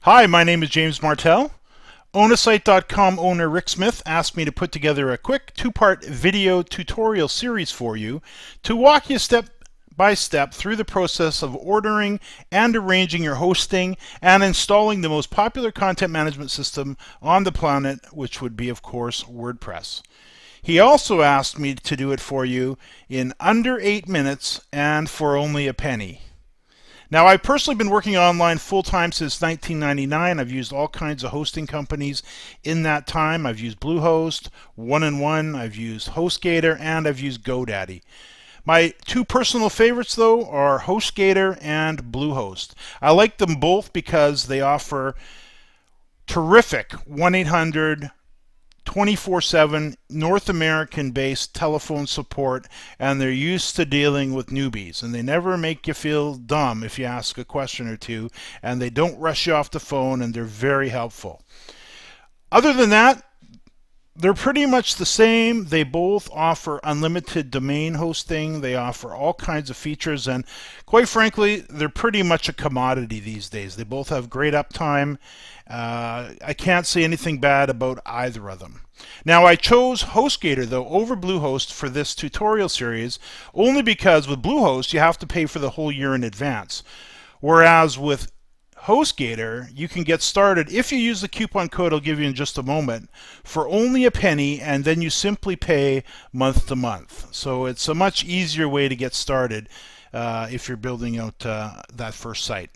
Hi, my name is James Martell. OwnASite.com owner Rick Smith asked me to put together a quick two-part video tutorial series for you to walk you step by step through the process of ordering and arranging your hosting and installing the most popular content management system on the planet, which would be, of course, WordPress. He also asked me to do it for you in under 8 minutes and for only a penny. Now, I've personally been working online full-time since 1999. I've used all kinds of hosting companies in that time. I've used Bluehost, One-on-One, I've used HostGator, and I've used GoDaddy. My two personal favorites, though, are HostGator and Bluehost. I like them both because they offer terrific 1-800 24/7 North American based telephone support, and they're used to dealing with newbies, and they never make you feel dumb if you ask a question or two, and they don't rush you off the phone, and they're very helpful. Other than that, they're pretty much the same. They both offer unlimited domain hosting. They offer all kinds of features, and quite frankly, they're pretty much a commodity these days. They both have great uptime. I can't say anything bad about either of them. Now, I chose HostGator, though, over Bluehost for this tutorial series, only because with Bluehost, you have to pay for the whole year in advance. Whereas with HostGator, you can get started if you use the coupon code I'll give you in just a moment for only a penny, and then you simply pay month to month. So it's a much easier way to get started if you're building out that first site.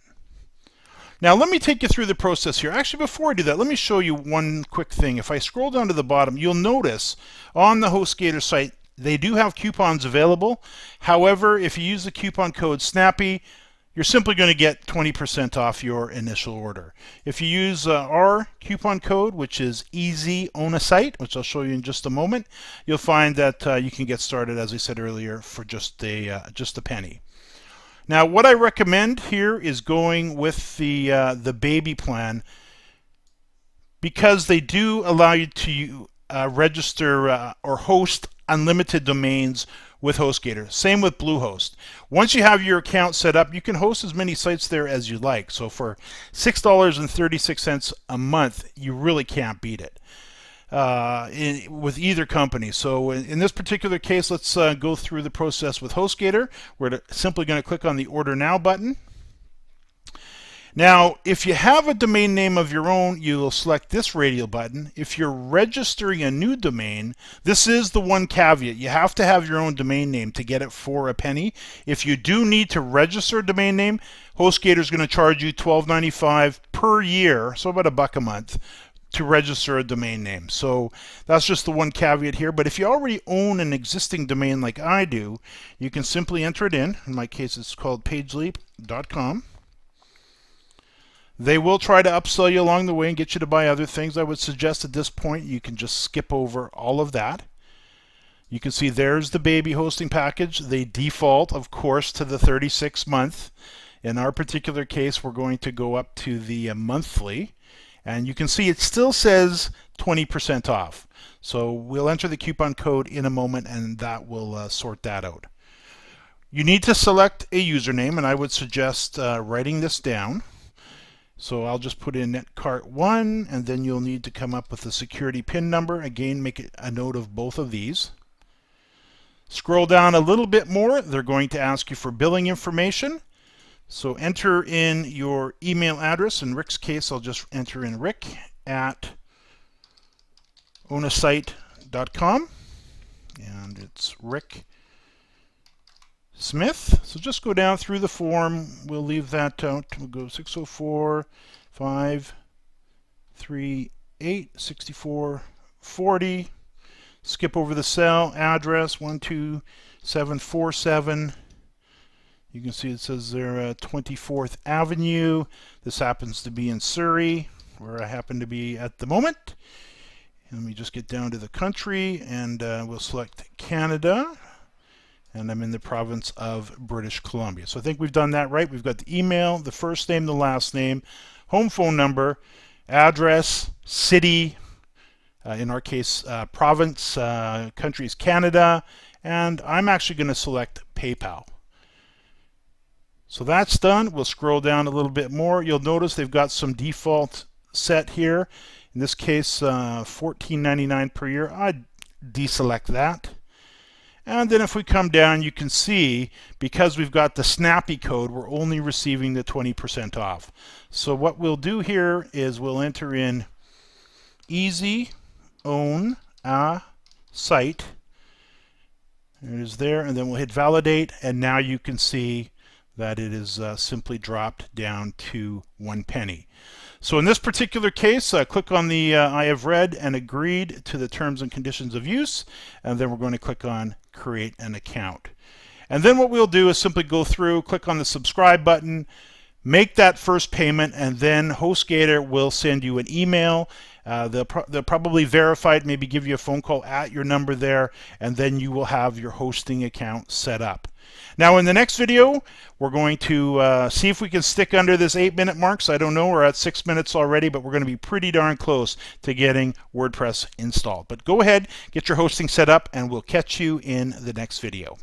Now let me take you through the process here. Actually, before I do that, let me show you one quick thing. If I scroll down to the bottom, you'll notice on the HostGator site they do have coupons available. However, if you use the coupon code SNAPPY, you're simply going to get 20% off your initial order. If you use our coupon code, which is EASY OwnASite, which I'll show you in just a moment, you'll find that you can get started, as I said earlier, for just a penny. Now, what I recommend here is going with the baby plan, because they do allow you to register or host unlimited domains with HostGator. Same with Bluehost. Once you have your account set up, you can host as many sites there as you like. So for $6.36 a month, you really can't beat it with either company. So in this particular case, let's go through the process with HostGator. We're simply going to click on the Order Now button. Now, if you have a domain name of your own, you will select this radial button. If you're registering a new domain, this is the one caveat. You have to have your own domain name to get it for a penny. If you do need to register a domain name, HostGator is going to charge you $12.95 per year, so about $1 a month, to register a domain name. So that's just the one caveat here. But if you already own an existing domain like I do, you can simply enter it in. In my case, it's called pageleap.com. They will try to upsell you along the way and get you to buy other things. I would suggest at this point you can just skip over all of that. You can see there's the baby hosting package. They default, of course, to the 36 month. In our particular case, we're going to go up to the monthly. And you can see it still says 20% off. So we'll enter the coupon code in a moment, and that will sort that out. You need to select a username, and I would suggest writing this down. So I'll just put in netcart1, and then you'll need to come up with a security PIN number. Again, make a note of both of these. Scroll down a little bit more. They're going to ask you for billing information. So enter in your email address. In Rick's case, I'll just enter in rick@ownasite.com. And it's Rick Smith. So just go down through the form. We'll leave that out. We'll go 604 538 6440. Skip over the cell. Address 12747. You can see it says there 24th Avenue. This happens to be in Surrey, where I happen to be at the moment. Let me just get down to the country, and we'll select Canada. And I'm in the province of British Columbia. So I think we've done that right. We've got the email, the first name, the last name, home phone number, address, city, in our case, province, country is Canada, and I'm actually going to select PayPal. So that's done. We'll scroll down a little bit more. You'll notice they've got some default set here. In this case, $14.99 per year. I'd deselect that. And then if we come down, you can see, because we've got the snappy code, we're only receiving the 20% off. So what we'll do here is we'll enter in easy own a site. It is there, and then we'll hit validate, and now you can see that it is simply dropped down to 1 penny. So in this particular case, click on the I have read and agreed to the terms and conditions of use, and then we're going to click on create an account. And then what we'll do is simply go through, click on the subscribe button, make that first payment, and then HostGator will send you an email. They'll probably verify it, maybe give you a phone call at your number there, and then you will have your hosting account set up. Now in the next video, we're going to see if we can stick under this 8-minute mark. So I don't know, we're at 6 minutes already, but we're going to be pretty darn close to getting WordPress installed. But go ahead, get your hosting set up, and we'll catch you in the next video.